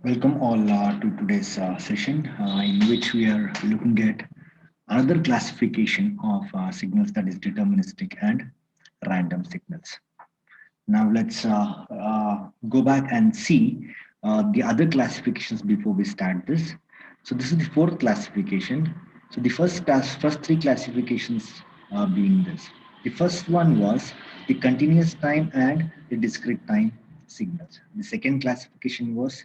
Welcome all to today's session in which we are looking at another classification of signals, that is deterministic and random signals. Now let's go back and see the other classifications before we start this. So this is the fourth classification. So the first three classifications being this. The first one was the continuous time and the discrete time signals. The second classification was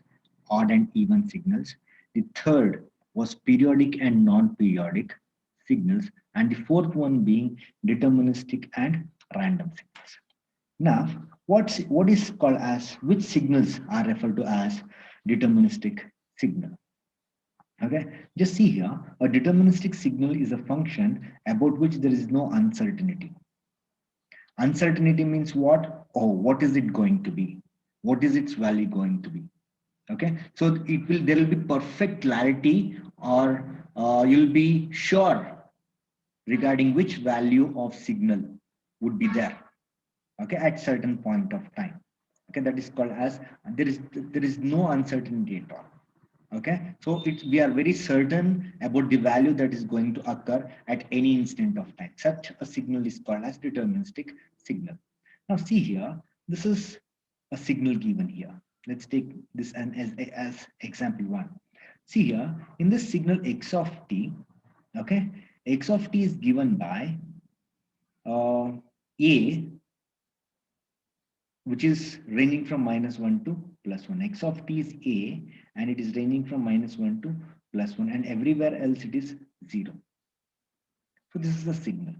odd and even signals. The third was periodic and non-periodic signals, and the fourth one being deterministic and random signals. Now, what is called as, which signals are referred to as deterministic signal? Okay, just see here, a deterministic signal is a function about which there is no uncertainty. Uncertainty means what? Oh, what is it going to be? What is its value going to be? Okay, so there will be perfect clarity, or you'll be sure regarding which value of signal would be there, okay, at certain point of time. Okay, that is called as, there is no uncertainty at all. Okay, so we are very certain about the value that is going to occur at any instant of time. Such a signal is called as deterministic signal. Now see here, this is a signal given here. Let's take this as example one. See here, in this signal x of t, okay, x of t is given by a, which is ranging from -1 to +1. X of t is a, and it is ranging from -1 to +1, and everywhere else it is 0. So this is the signal.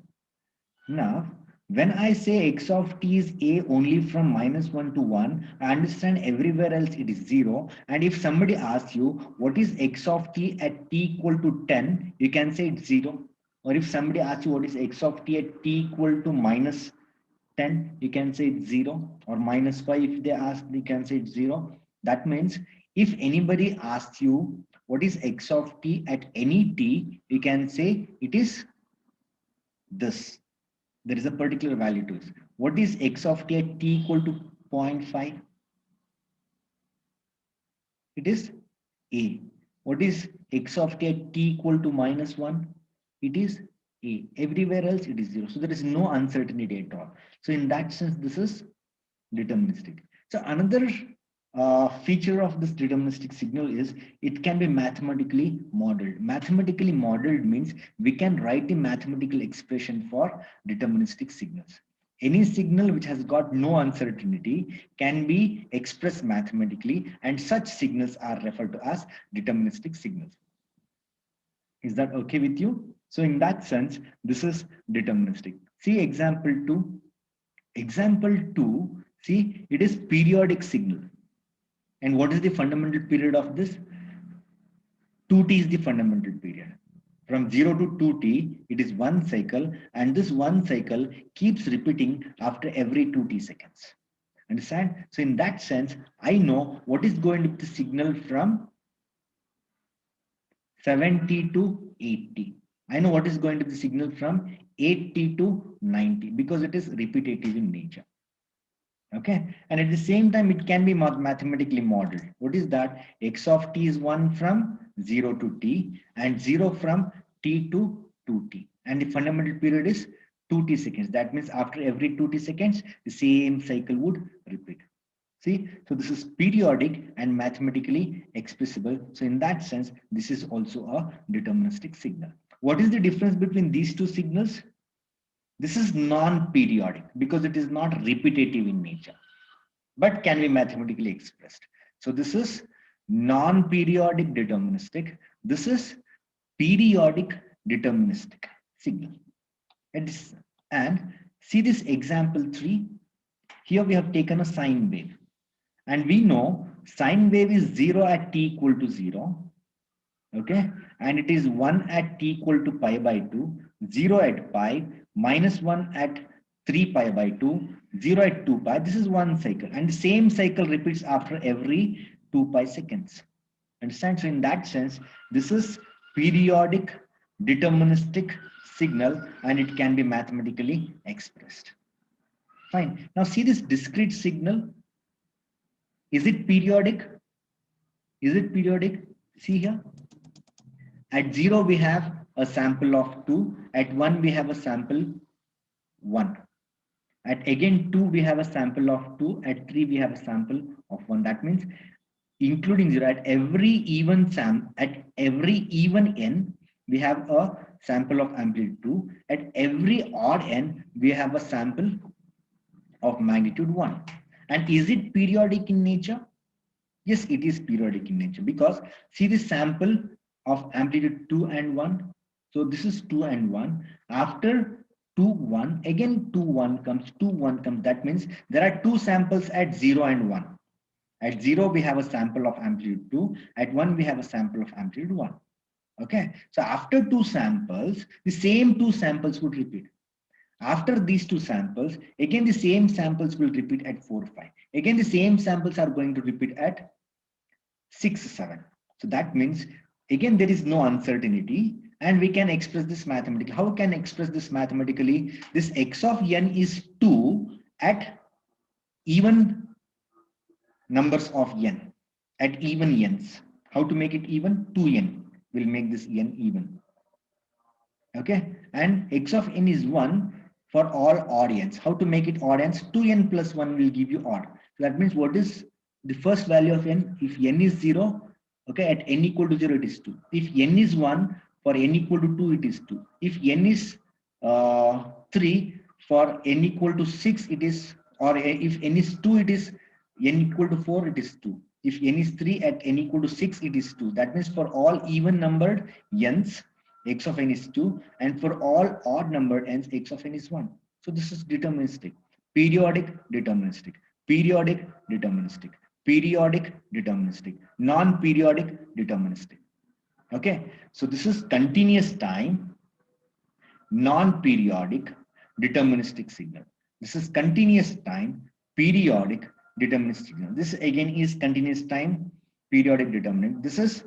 Now, when I say x of t is a only from -1 to 1, I understand everywhere else it is 0. And if somebody asks you what is x of t at t equal to 10, you can say it's 0. Or if somebody asks you what is x of t at t equal to -10, you can say it's 0, or -5 if they ask, you can say it's 0. That means if anybody asks you what is x of t at any t, you can say it is this. There is a particular value to it. What is x of t at t equal to 0.5? It is a. What is x of t at t equal to -1? It is a. Everywhere else it is 0. So there is no uncertainty at all. So in that sense, this is deterministic. So another feature of this deterministic signal is it can be mathematically modeled. Mathematically modeled means we can write a mathematical expression for deterministic signals. Any signal which has got no uncertainty can be expressed mathematically, and such signals are referred to as deterministic signals. Is that okay with you? So in that sense, this is deterministic. See example 2. Example 2, see, it is periodic signal. And what is the fundamental period of this? 2t is the fundamental period. From 0 to 2t, it is one cycle, and this one cycle keeps repeating after every 2t seconds. Understand? So in that sense, I know what is going to be the signal from 70 to 80. I know what is going to be the signal from 80 to 90 because it is repetitive in nature. Okay, and at the same time it can be mathematically modeled. What is that? X of t is 1 from 0 to t, and 0 from t to 2t, and the fundamental period is 2t seconds. That means after every 2t seconds the same cycle would repeat. See, so this is periodic and mathematically expressible. So in that sense, this is also a deterministic signal. What is the difference between these two signals? This is non-periodic because it is not repetitive in nature, but can be mathematically expressed. So this is non-periodic deterministic. This is periodic deterministic signal. And see this example 3. Here we have taken a sine wave. And we know sine wave is 0 at t equal to 0. Okay, and it is 1 at t equal to pi by 2, 0 at pi, -1 at 3 pi by 2, 0 at 2 pi. This is one cycle, and the same cycle repeats after every 2 pi seconds. Understand? So in that sense, this is periodic deterministic signal, and it can be mathematically expressed. Fine. Now see this discrete signal. Is it periodic? Is it periodic? See here. At 0, we have a sample of 2. At 1, we have a sample 1. At again 2, we have a sample of 2. At 3, we have a sample of 1. That means including 0, at every even n, we have a sample of amplitude 2. At every odd n, we have a sample of magnitude 1. And is it periodic in nature? Yes, it is periodic in nature, because see this sample of amplitude 2 and 1. So this is 2 and 1. After 2, 1, again 2, 1 comes, 2, 1 comes. That means there are two samples at 0 and 1. At 0, we have a sample of amplitude 2. At 1, we have a sample of amplitude 1. Okay. So after two samples, the same two samples would repeat. After these two samples, again the same samples will repeat at 4, 5. Again, the same samples are going to repeat at 6, 7. So that means again there is no uncertainty, and we can express this mathematically. How can express this mathematically? This x of n is 2 at even numbers of n, at even n's. How to make it even? 2n will make this n even. Okay, and x of n is 1 for all odd n's. How to make it odd n's? 2n plus 1 will give you odd. So that means what is the first value of n? If n is 0, okay, at n equal to 0, it is 2. If n is 1, for n equal to 2, it is 2. If n is 3, for n equal to 6, it is, or if n is 2, it is n equal to 4, it is 2. If n is 3, at n equal to 6, it is 2. That means for all even numbered n's, x of n is 2, and for all odd numbered n's, x of n is 1. So this is deterministic. Periodic, deterministic. Periodic, deterministic. Periodic, deterministic. Non-periodic, deterministic. Okay, so this is continuous time, non-periodic, deterministic signal. This is continuous time, periodic, deterministic signal. This again is continuous time, periodic, determinant. This is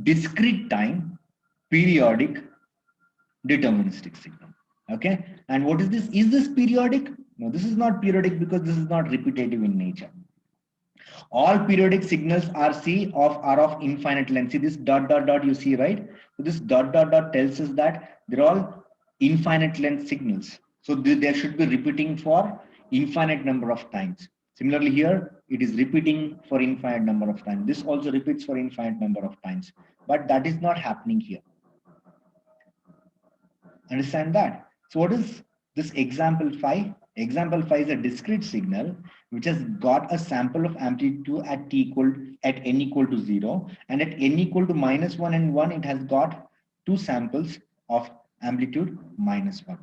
discrete time, periodic, deterministic signal. Okay, and what is this? Is this periodic? No, this is not periodic, because this is not repetitive in nature. All periodic signals are of infinite length. See this dot dot dot you see, right? So this dot dot dot tells us that they're all infinite length signals. So there should be repeating for infinite number of times. Similarly here, it is repeating for infinite number of times. This also repeats for infinite number of times, but that is not happening here. Understand that? So what is this example 5? Example 5 is a discrete signal which has got a sample of amplitude at n equal to 0, and at n equal to -1 and 1, it has got two samples of amplitude -1.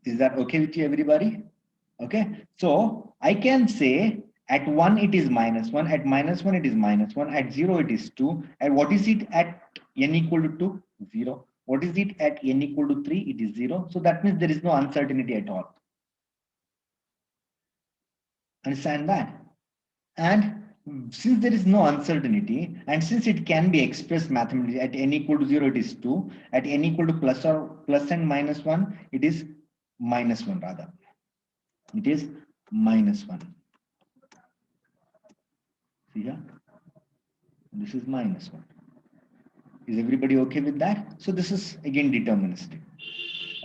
Is that okay with you, everybody? Okay, so I can say at 1 it is -1, at -1 it is -1, at 0 it is 2, and what is it at n equal to 2? 0. What is it at n equal to 3? It is 0. So that means there is no uncertainty at all. Understand that? And since there is no uncertainty, and since it can be expressed mathematically, at n equal to 0 it is 2, at n equal to plus and -1, it is -1 rather. It is -1. See here? This is -1. Is everybody okay with that? So this is again deterministic.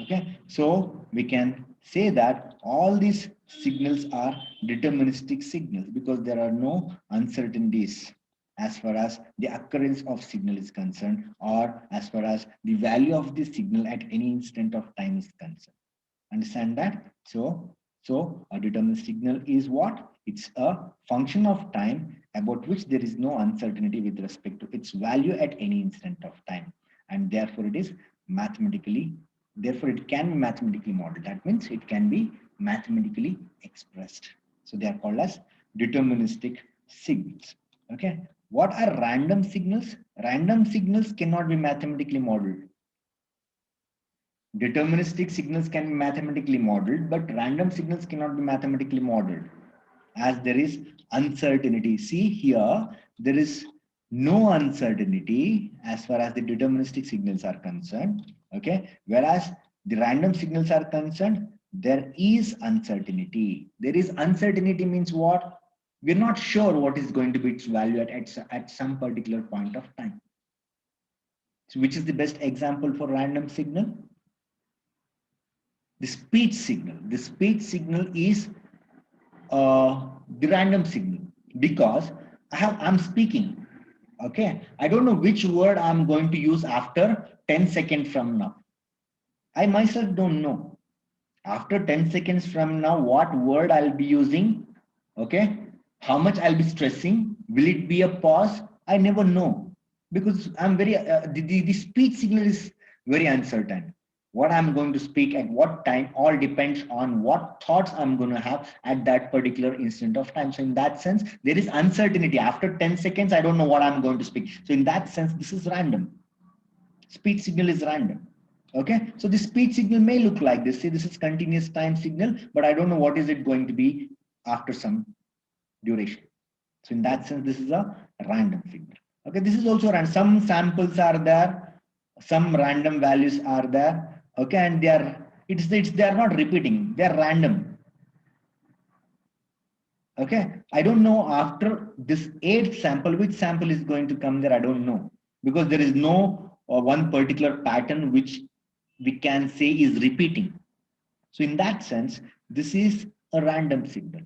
Okay, so we can say that all these signals are deterministic signals because there are no uncertainties as far as the occurrence of signal is concerned, or as far as the value of the signal at any instant of time is concerned. Understand that? So a deterministic signal is what? It's a function of time about which there is no uncertainty with respect to its value at any instant of time, and therefore it is mathematically, therefore it can be mathematically modeled. That means it can be mathematically expressed. So they are called as deterministic signals. Okay, what are random signals? Random signals cannot be mathematically modeled. Deterministic signals can be mathematically modeled, but random signals cannot be mathematically modeled, as there is uncertainty. See here, there is no uncertainty as far as the deterministic signals are concerned. Okay, whereas the random signals are concerned, There is uncertainty. There is uncertainty means what? We're not sure what is going to be its value at some particular point of time. So which is the best example for random signal? The speech signal. The speech signal is the random signal because I'm speaking. Okay, I don't know which word I'm going to use after 10 seconds from now. I myself don't know. After 10 seconds from now, what word I'll be using, okay, how much I'll be stressing, will it be a pause? I never know because I'm very, the speech signal is very uncertain. What I'm going to speak at what time all depends on what thoughts I'm going to have at that particular instant of time. So in that sense, there is uncertainty. After 10 seconds, I don't know what I'm going to speak. So in that sense, this is random. Speech signal is random. Okay, so the speech signal may look like this. See, this is continuous time signal, but I don't know what is it going to be after some duration. So in that sense, this is a random signal. Okay, this is also random. Some samples are there, some random values are there. Okay, and they are not repeating, they are random. Okay, I don't know after this 8th sample, which sample is going to come there, I don't know, because there is no one particular pattern which we can say is repeating. So in that sense, this is a random signal.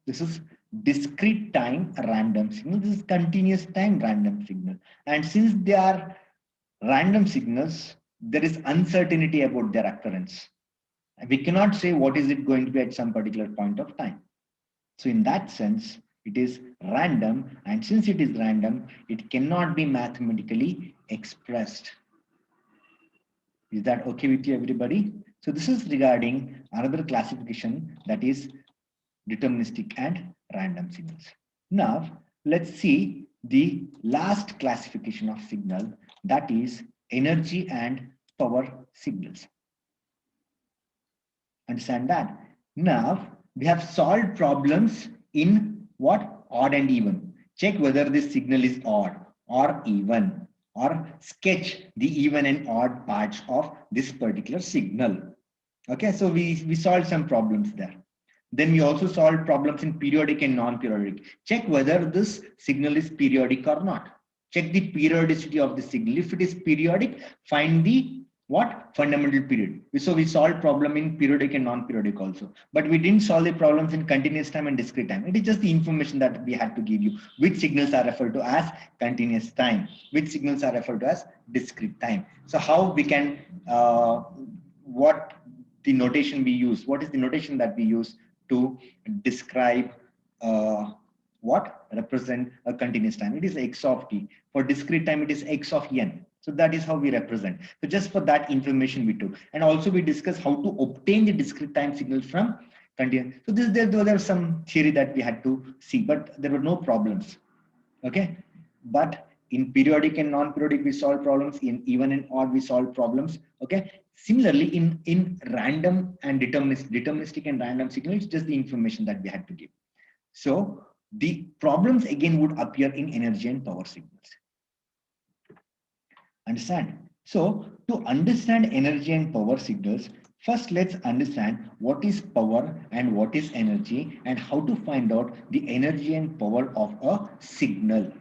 This is discrete time random signal. This is continuous time random signal. And since they are random signals, there is uncertainty about their occurrence. We cannot say what is it going to be at some particular point of time. So in that sense, it is random. And since it is random, it cannot be mathematically expressed. Is that okay with you, everybody? So this is regarding another classification, that is deterministic and random signals. Now, let's see the last classification of signal, that is energy and power signals. Understand that? Now, we have solved problems in what? Odd and even. Check whether this signal is odd or even, or sketch the even and odd parts of this particular signal. Okay, so we solved some problems there. Then we also solved problems in periodic and non-periodic. Check whether this signal is periodic or not. Check the periodicity of the signal. If it is periodic, find the what? Fundamental period. So we solved problem in periodic and non-periodic also. But we didn't solve the problems in continuous time and discrete time. It is just the information that we had to give you. Which signals are referred to as continuous time? Which signals are referred to as discrete time? So how we can, what the notation we use? What is the notation that we use to describe what represent a continuous time? It is x of t. For discrete time, it is x of n. So that is how we represent. So just for that information we took, and also we discussed how to obtain the discrete time signal from continuous. So there was some theory that we had to see, but there were no problems. Okay, but in periodic and non-periodic we solve problems. In even and odd we solve problems. Okay. Similarly, in random and deterministic and random signal, it's just the information that we had to give. So the problems again would appear in energy and power signals. Understand? So to understand energy and power signals, first let's understand what is power and what is energy and how to find out the energy and power of a signal.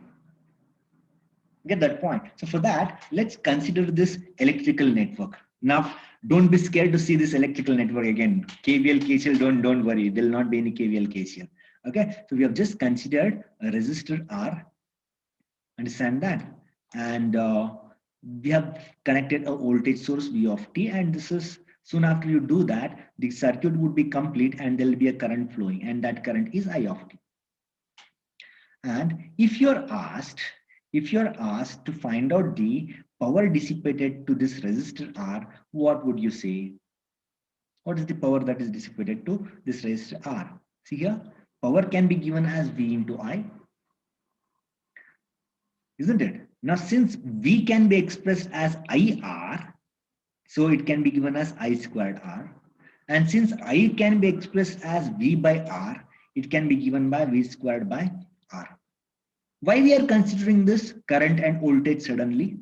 Get that point? So for that, let's consider this electrical network. Now, don't be scared to see this electrical network again. KVL, KCL, don't worry. There will not be any KVL, KCL. Okay, so we have just considered a resistor R. Understand that? And we have connected a voltage source V of t, and this is soon after you do that, the circuit would be complete and there will be a current flowing, and that current is I of t. And if you're asked to find out the power dissipated to this resistor R, what would you say? What is the power that is dissipated to this resistor R? See here, power can be given as V into I, isn't it? Now, since V can be expressed as IR, so it can be given as I squared R. And since I can be expressed as V by R, it can be given by V squared by R. Why we are considering this current and voltage suddenly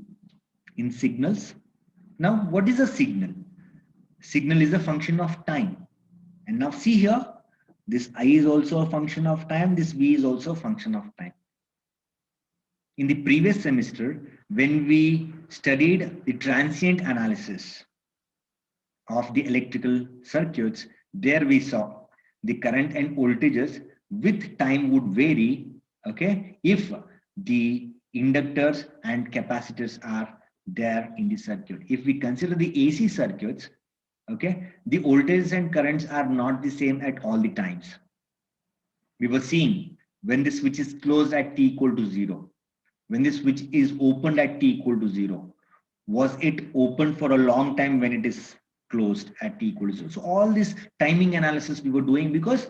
in signals? Now, what is a signal? Signal is a function of time. And now see here, this I is also a function of time, this V is also a function of time. In the previous semester, when we studied the transient analysis of the electrical circuits, there we saw the current and voltages with time would vary, okay, if the inductors and capacitors are there in the circuit. If we consider the AC circuits, okay, the voltages and currents are not the same at all the times. We were seeing when the switch is closed at t equal to 0, when the switch is opened at t equal to 0, was it open for a long time when it is closed at t equal to 0? So all this timing analysis we were doing, because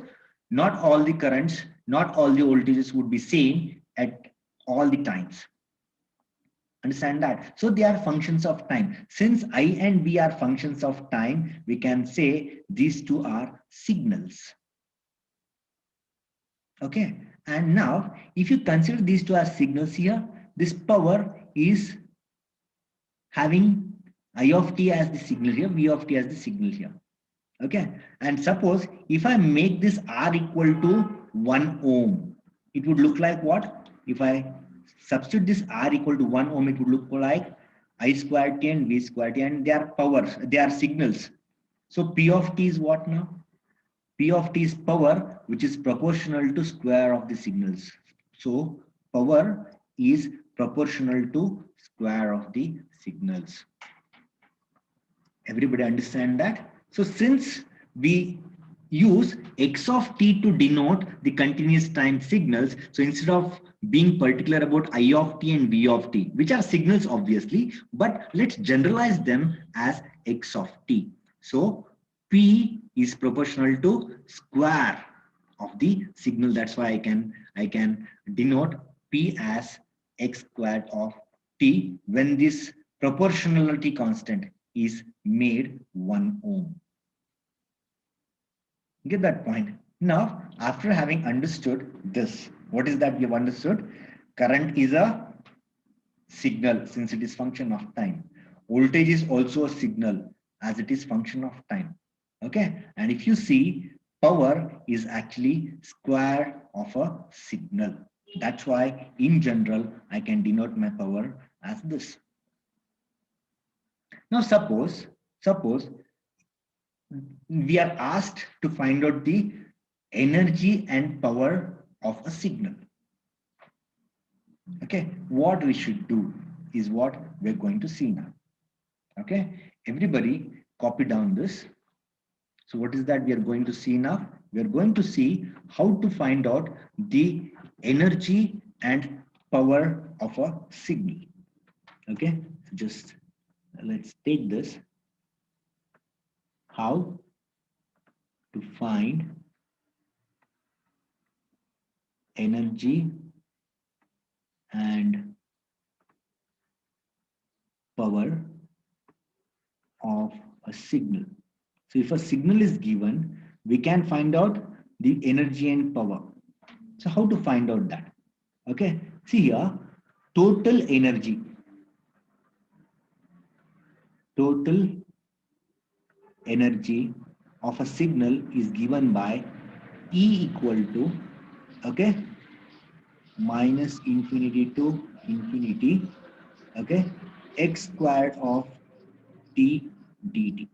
not all the currents, not all the voltages would be same at all the times. Understand that? So they are functions of time. Since I and V are functions of time, we can say these two are signals. Okay. And now if you consider these two as signals here, this power is having I of t as the signal here, V of t as the signal here. Okay. And suppose if I make this R equal to 1 ohm, it would look like what? If I substitute this R equal to 1 ohm, it would look like I square t and V square t, and they are powers, they are signals. So P of t is what now? P of t is power, which is proportional to square of the signals. So power is proportional to square of the signals. Everybody understand that? So since we use x of t to denote the continuous time signals, so instead of being particular about I of t and V of t, which are signals obviously, but let's generalize them as x of t. So P is proportional to square of the signal. That's why I can denote P as x squared of t when this proportionality constant is made 1 ohm. Get that point? Now, after having understood this, what is that we have understood? Current is a signal since it is function of time. Voltage is also a signal as it is function of time. Okay. And if you see, power is actually square of a signal. That's why in general, I can denote my power as this. Now suppose we are asked to find out the energy and power of a signal. Okay, what we should do is what we're going to see now. Okay, everybody copy down this. So what is that we are going to see now? We are going to see how to find out the energy and power of a signal. Okay, so just let's take this. How to find energy and power of a signal. So if a signal is given, we can find out the energy and power. So how to find out that? Okay, see here, total energy of a signal is given by E equal to, okay, minus infinity to infinity, okay, x squared of t dt.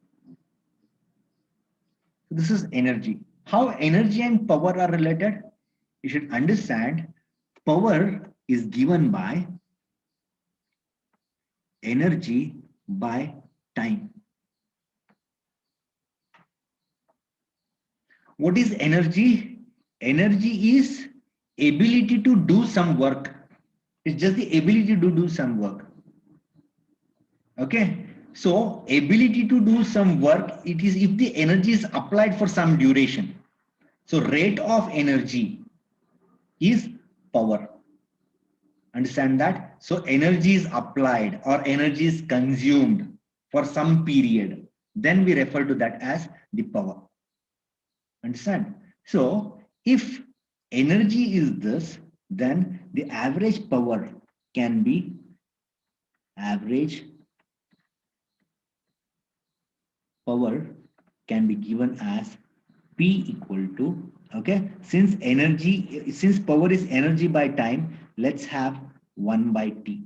So this is energy. How energy and power are related? You should understand power is given by energy by time. What is energy? Energy is ability to do some work. It's just the ability to do some work. Okay. So ability to do some work, it is if the energy is applied for some duration. So rate of energy is power. Understand that? So energy is applied or energy is consumed for some period. Then we refer to that as the power. Understand? So if energy is this, then the average power can be average power can be given as P equal to, okay, since power is energy by time, let's have 1 by T.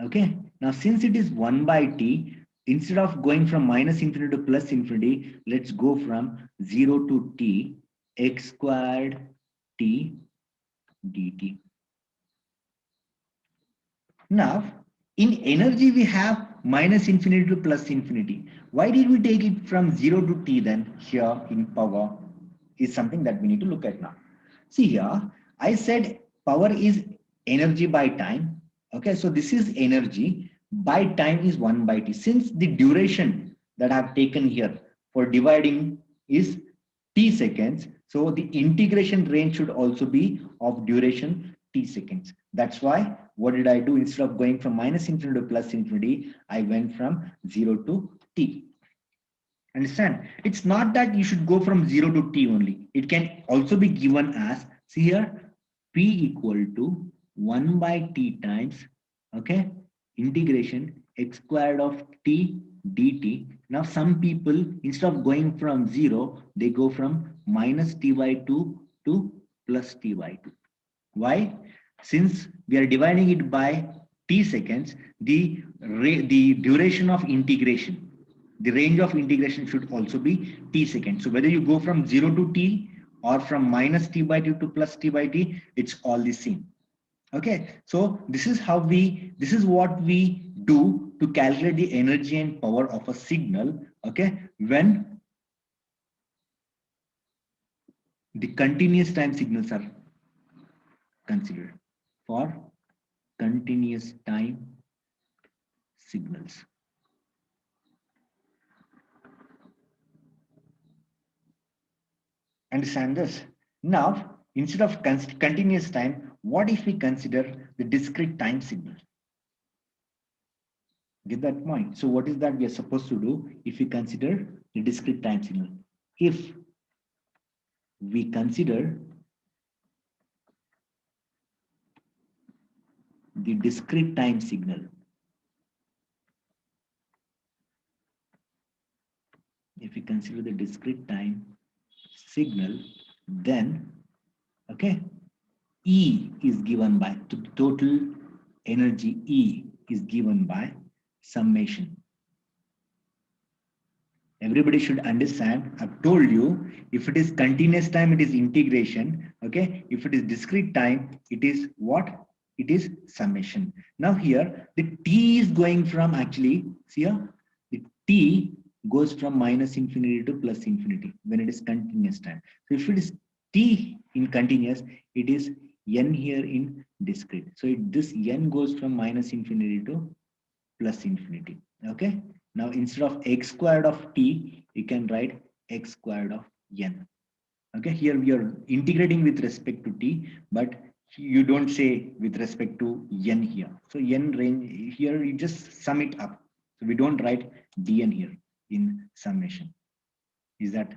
Okay, now since it is 1 by T, instead of going from minus infinity to plus infinity, let's go from 0 to T x squared T dt. Now, in energy, we have minus infinity to plus infinity. Why did we take it from 0 to T then here in power is something that we need to look at now. See here, I said power is energy by time. Okay, so this is energy by time is 1 by T. Since the duration that I have taken here for dividing is T seconds, so the integration range should also be of duration T seconds. That's why what did I do? Instead of going from minus infinity to plus infinity, I went from 0 to T. Understand? It's not that you should go from 0 to T only. It can also be given as, see here, P equal to 1 by T times, okay, integration x squared of T dt. Now some people, instead of going from 0, they go from minus T by 2 to plus T by 2. Why? Since we are dividing it by T seconds, the duration of integration, the range of integration should also be T seconds. So whether you go from 0 to T or from minus T by 2 to plus T by T, it's all the same. Okay, so this is what we do to calculate the energy and power of a signal, okay, when the continuous time signals are considered for continuous time signals. Understand this? Now, instead of continuous time, what if we consider the discrete time signal? Get that point? So what is that we are supposed to do if we consider the discrete time signal? If we consider the discrete time signal, then, okay, E is given by total energy. E is given by summation. Everybody should understand. I've told you, if it is continuous time, it is integration. Okay. If it is discrete time, it is what? It is summation. Now here, the T is going from, actually, see here, the T goes from minus infinity to plus infinity when it is continuous time. So if it is T in continuous, it is N here in discrete. So this N goes from minus infinity to plus infinity. Okay. Now instead of x squared of T, you can write x squared of N. Okay. Here we are integrating with respect to T, but you don't say with respect to N here. So N range here, you just sum it up. So we don't write Dn here in summation. Is that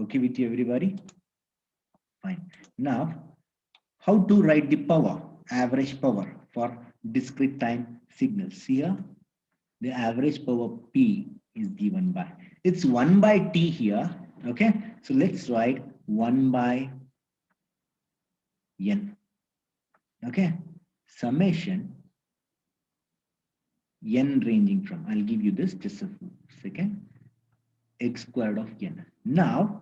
okay with you, everybody? Fine. Now, how to write the power, average power for discrete time signals? Here, the average power P is given by, it's 1 by T here. Okay. So let's write 1 by N. Okay. Summation N ranging from, I'll give you this just a second, x squared of N. Now,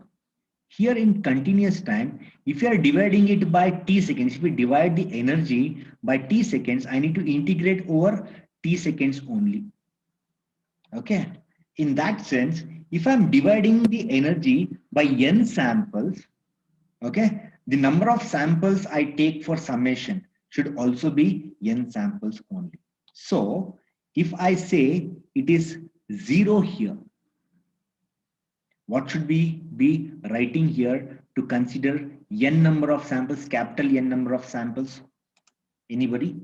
here in continuous time, if you are dividing it by T seconds, if we divide the energy by T seconds, I need to integrate over T seconds only. Okay. In that sense, if I'm dividing the energy by N samples, okay, the number of samples I take for summation should also be N samples only. So if I say it is 0 here, what should we be writing here to consider N number of samples, capital N number of samples? Anybody?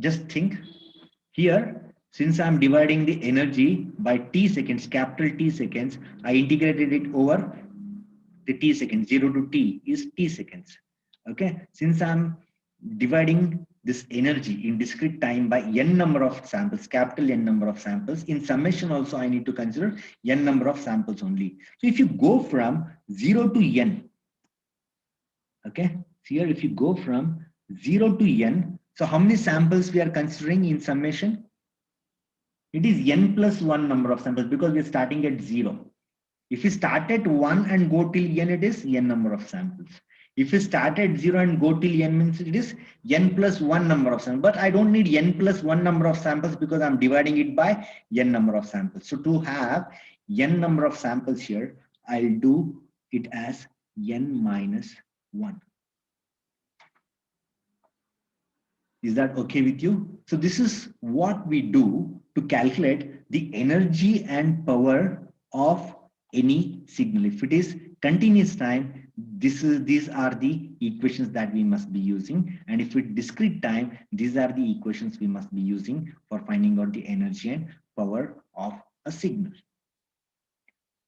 Just think here. Since I'm dividing the energy by T seconds, capital T seconds, I integrated it over the T seconds. 0 to T is T seconds. Okay. Since I'm dividing this energy in discrete time by n number of samples, capital N number of samples. In summation also, I need to consider n number of samples only. So if you go from 0 to n, okay, so here if you go from 0 to n, so how many samples we are considering in summation? It is n plus 1 number of samples because we are starting at 0. If you start at 1 and go till n, it is n number of samples. If you start at 0 and go till n, means it is n plus 1 number of samples. But I don't need n plus 1 number of samples because I'm dividing it by n number of samples. So to have n number of samples here, I'll do it as n minus 1. Is that okay with you? So this is what we do to calculate the energy and power of any signal. If it is continuous time, these are the equations that we must be using. And if it's discrete time, these are the equations we must be using for finding out the energy and power of a signal.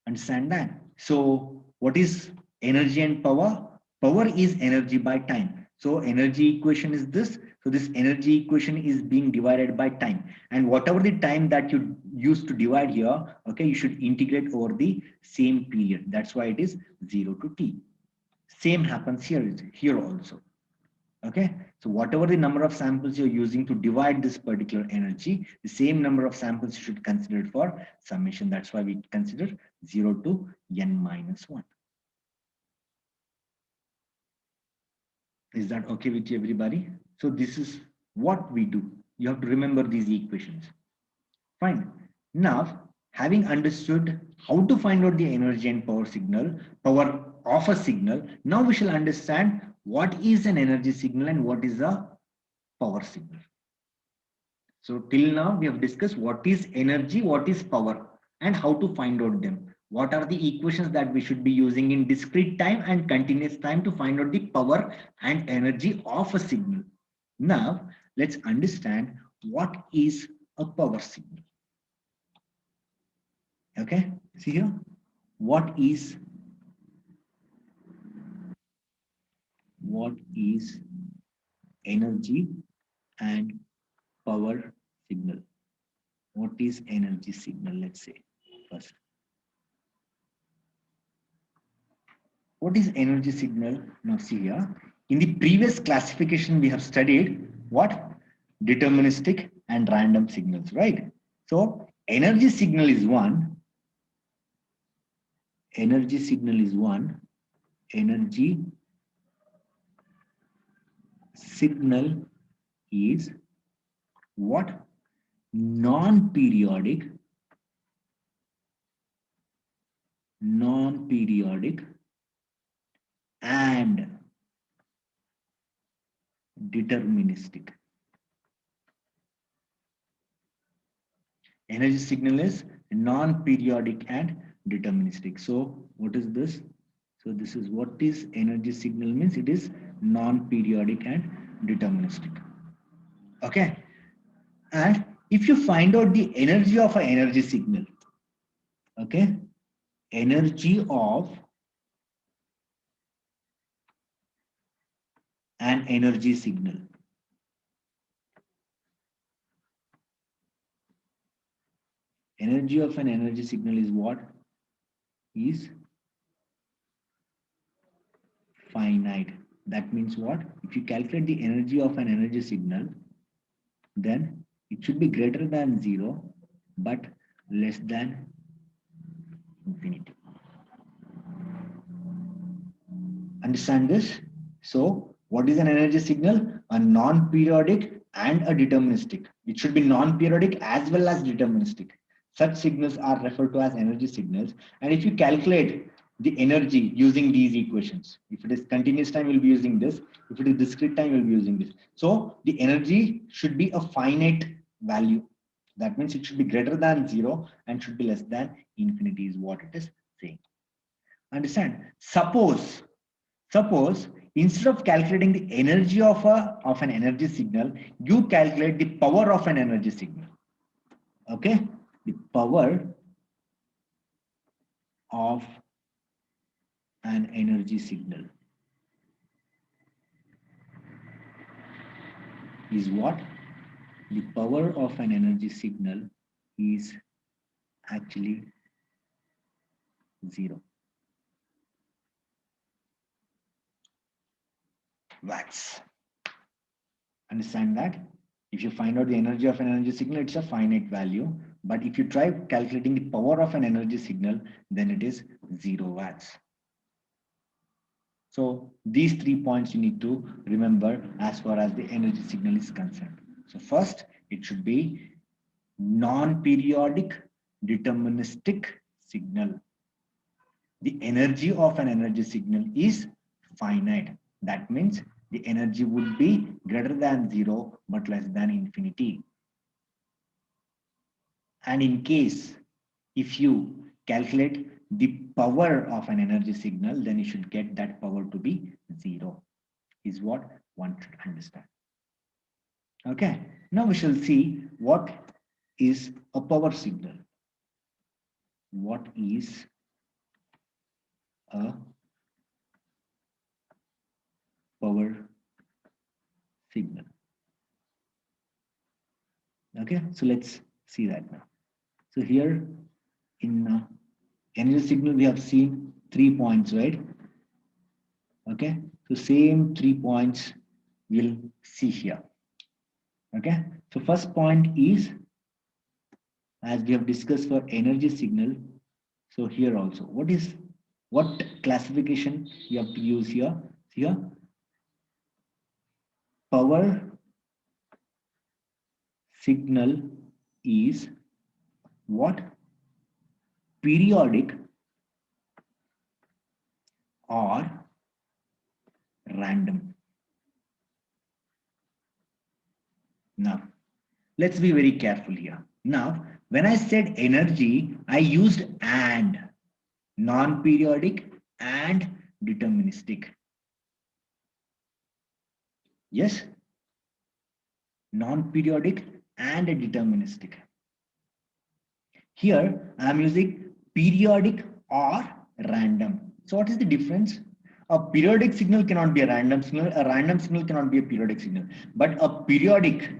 Understand that? So what is energy and power? Power is energy by time. So energy equation is this. So this energy equation is being divided by time. And whatever the time that you use to divide here, okay, you should integrate over the same period. That's why it is 0 to t. Same happens here also. Okay, so whatever the number of samples you're using to divide this particular energy, the same number of samples you should consider for summation. That's why we consider 0 to n minus 1. Is that okay with you, everybody? So this is what we do. You have to remember these equations. Fine. Now, having understood how to find out the energy and power of a signal, now we shall understand what is an energy signal and what is a power signal. So till now we have discussed what is energy, what is power, and how to find out them. What are the equations that we should be using in discrete time and continuous time to find out the power and energy of a signal. Now let's understand what is a power signal. Okay, see here, what is energy and power signal? What is energy signal? Let's say first. What is energy signal? Now see here, in the previous classification we have studied what? Deterministic and random signals, right? So energy signal is one, energy signal is one, energy signal is what? Non-periodic and deterministic. Energy signal is non-periodic and deterministic. So what is this? So this is what is energy signal means. It is non-periodic and deterministic. Okay. And if you find out the energy of an energy signal, okay, energy of an energy signal. Energy of an energy signal is what? Is finite. That means what? If you calculate the energy of an energy signal, then it should be greater than 0 but less than infinity. Understand this? So what is an energy signal? A non-periodic and a deterministic. It should be non-periodic as well as deterministic. Such signals are referred to as energy signals. And if you calculate the energy using these equations, if it is continuous time, we'll be using this. If it is discrete time, we'll be using this. So the energy should be a finite value. That means it should be greater than 0 and should be less than infinity is what it is saying. Understand? Suppose instead of calculating the energy of an energy signal, you calculate the power of an energy signal. Okay, the power of an energy signal. is what? The power of an energy signal is actually 0 watts. Understand that? If you find out the energy of an energy signal, it's a finite value. But if you try calculating the power of an energy signal, then it is 0 watts. So these 3 points you need to remember as far as the energy signal is concerned. So first, it should be non-periodic deterministic signal. The energy of an energy signal is finite. That means the energy would be greater than 0 but less than infinity. And in case if you calculate the power of an energy signal, then you should get that power to be 0, is what one should understand. Okay, now we shall see what is a power signal. What is a power signal? Okay, so let's see that now. So here in energy signal, we have seen 3 points, right? Okay, so same 3 points we'll see here. Okay, so first point is, as we have discussed for energy signal, so here also, what classification you have to use here? Here, power signal is what? Periodic or random. Now, let's be very careful here. Now, when I said energy, I used and, non-periodic and deterministic. Yes, non-periodic and deterministic. Here, I am using periodic or random. So what is the difference? A periodic signal cannot be a random signal. A random signal cannot be a periodic signal. But a periodic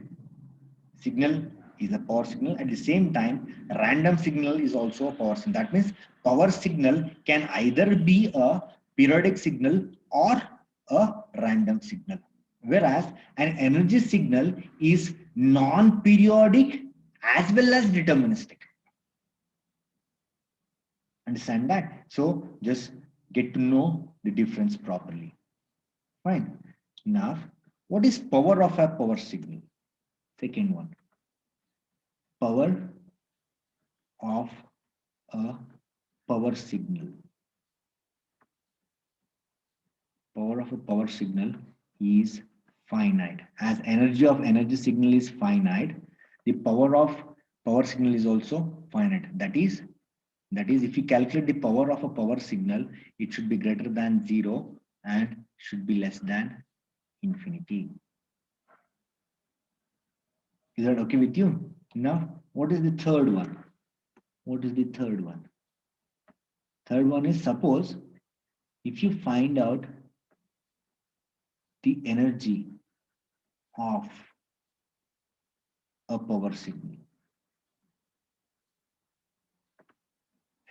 signal is a power signal. At the same time, random signal is also a power signal. That means power signal can either be a periodic signal or a random signal. Whereas an energy signal is non-periodic as well as deterministic. Understand that? So just get to know the difference properly. Fine. Now, what is power of a power signal? Second one. Power of a power signal. Power of a power signal is finite. As energy of energy signal is finite, the power of power signal is also finite. That is, if you calculate the power of a power signal, it should be greater than 0 and should be less than infinity. Is that okay with you? Now, what is the third one? What is the third one? Third one is, suppose if you find out the energy of a power signal.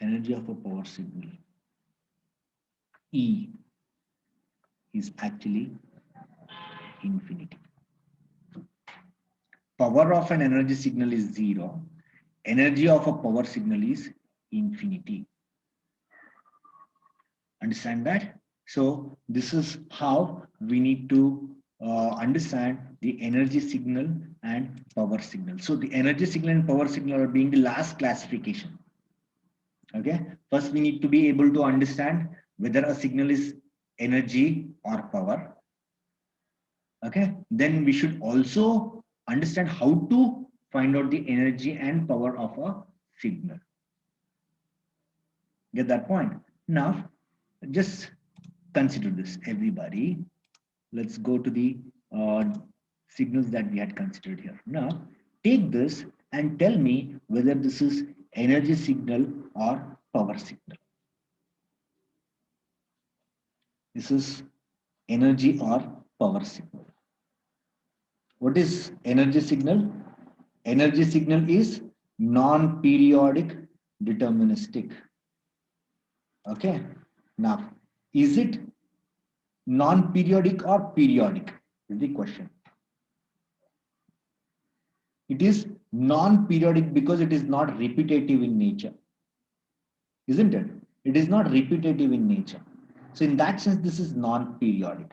Energy of a power signal, E, is actually infinity. Power of an energy signal is 0. Energy of a power signal is infinity. Understand that? So this is how we need to understand the energy signal and power signal. So the energy signal and power signal are being the last classification. Okay, first we need to be able to understand whether a signal is energy or power. Okay, then we should also understand how to find out the energy and power of a signal. Get that point? Now, just consider this, everybody. Let's go to the signals that we had considered here. Now, take this and tell me whether this is energy signal or power signal. This is energy or power signal. What is energy signal? Energy signal is non-periodic deterministic. Okay. Now, is it non-periodic or periodic? Is the question. It is non-periodic because it is not repetitive in nature, isn't it? It is not repetitive in nature. So in that sense, this is non-periodic.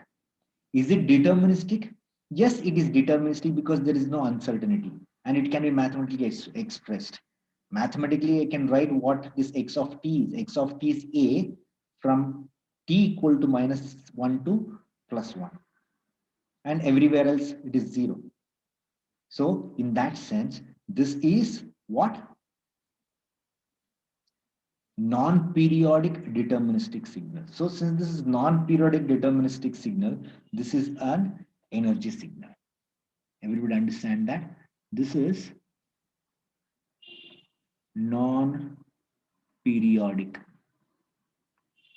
Is it deterministic? Yes, it is deterministic because there is no uncertainty and it can be mathematically expressed. Mathematically, I can write what this x of t is. X of t is a from t equal to -1 to +1. And everywhere else it is 0. So in that sense, this is what? Non-periodic deterministic signal. So since this is non-periodic deterministic signal, this is an energy signal. Everybody understand that? This is non-periodic,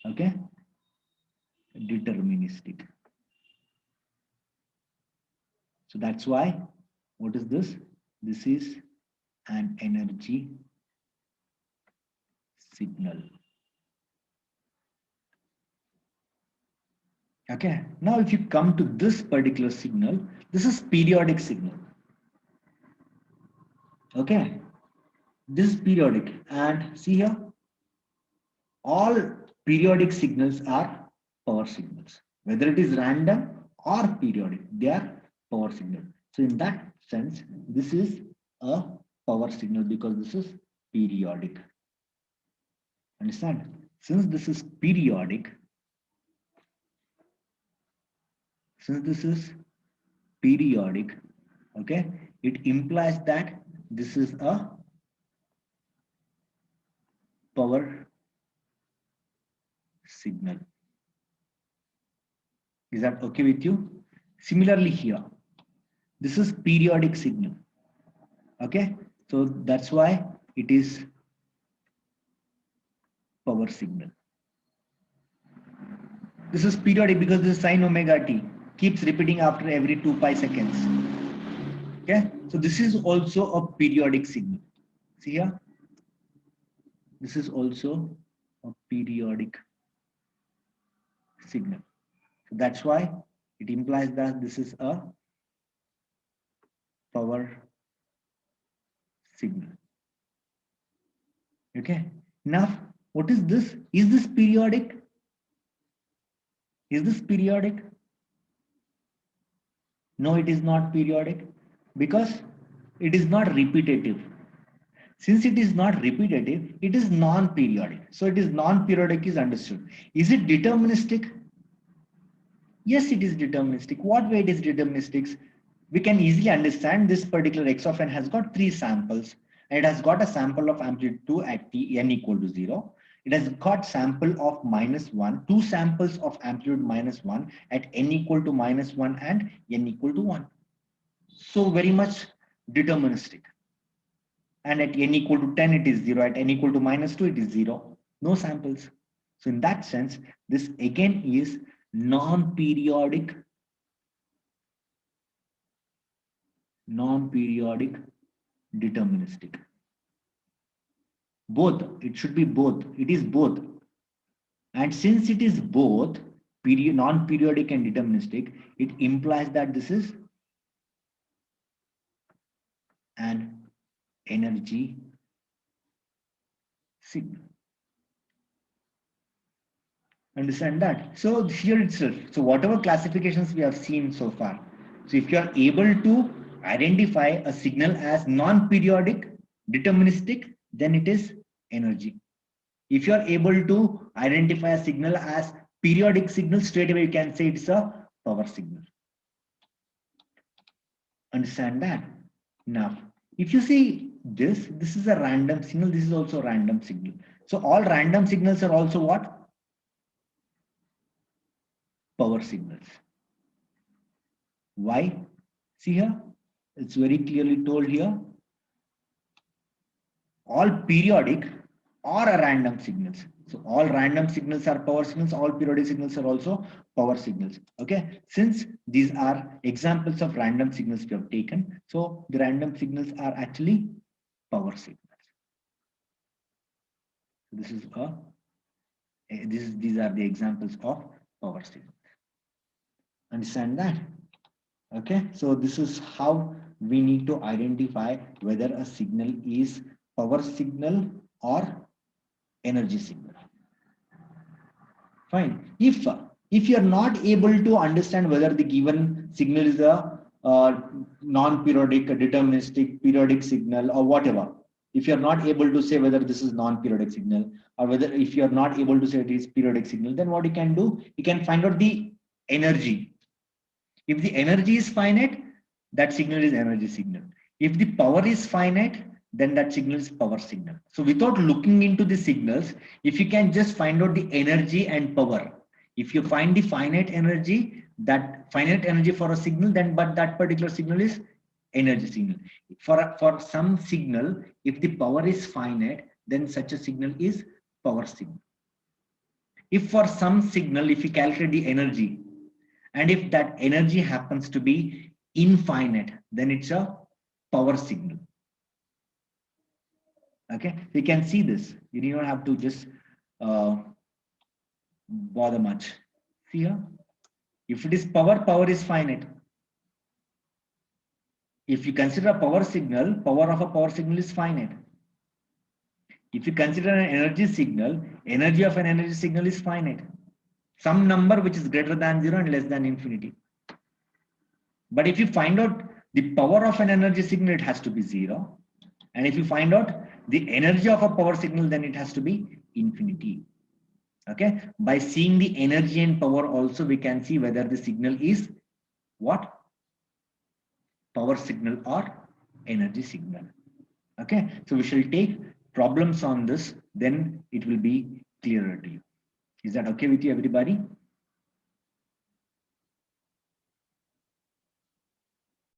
okay? Deterministic. So that's why, what is this? This is an energy signal. Okay, now if you come to this particular signal, this is periodic signal. Okay, this is periodic, and see here, all periodic signals are power signals. Whether it is random or periodic, they are power signal. So in that sense, this is a power signal because this is periodic. Understand? Since this is periodic, okay, it implies that this is a power signal. Is that okay with you? Similarly here, this is periodic signal. Okay, so that's why it is power signal. This is periodic because this is sine omega t keeps repeating after every 2 pi seconds. Okay, so this is also a periodic signal. See here, this is also a periodic signal. So that's why it implies that this is a power signal. Okay, now what is this? Is this periodic? Is this periodic? No, it is not periodic because it is not repetitive. Since it is not repetitive, it is non-periodic. So it is non-periodic is understood. Is it deterministic? Yes, it is deterministic. What way it is deterministic? We can easily understand this particular x of n has got 3 samples. And it has got a sample of amplitude 2 at t n equal to 0. It has got sample of -1, 2 samples of amplitude -1 at n equal to -1 and n equal to 1. So very much deterministic. And at n equal to 10, it is 0. At n equal to -2, it is 0. No samples. So in that sense, this again is non-periodic deterministic. Both, it should be both. It is both. And since it is both non-periodic and deterministic, it implies that this is an energy signal. Understand that? So here itself, so whatever classifications we have seen so far, so if you are able to identify a signal as non-periodic deterministic, then it is energy. If you are able to identify a signal as periodic signal, straight away you can say it's a power signal. Understand that? Now, if you see this is a random signal, this is also a random signal. So all random signals are also what? Power signals. Why? See here, it's very clearly told here. All periodic or a random signals. So all random signals are power signals, all periodic signals are also power signals. Okay, since these are examples of random signals we have taken, so the random signals are actually power signals. This is these are the examples of power signals. Understand that? Okay, so this is how we need to identify whether a signal is power signal or energy signal. Fine. If you're not able to understand whether the given signal is a non-periodic, a deterministic, periodic signal or whatever, if you're not able to say whether this is non-periodic signal or whether if you're not able to say it is periodic signal, then what you can do, you can find out the energy. If the energy is finite, that signal is energy signal. If the power is finite, then that signal is power signal. So without looking into the signals, if you can just find out the energy and power, if you find the finite energy, that finite energy for a signal, then but that particular signal is energy signal. For some signal, if the power is finite, then such a signal is power signal. If for some signal, if you calculate the energy, and if that energy happens to be infinite, then it's a power signal. Okay, you can see this. You do not have to just bother much. See here, if it is power, power is finite. If you consider a power signal, power of a power signal is finite. If you consider an energy signal, energy of an energy signal is finite. Some number which is greater than 0 and less than infinity. But if you find out the power of an energy signal, it has to be 0. And if you find out the energy of a power signal, then it has to be infinity. Okay, by seeing the energy and power also, we can see whether the signal is what? Power signal or energy signal. Okay, so we shall take problems on this, then it will be clearer to you. Is that okay with you, everybody?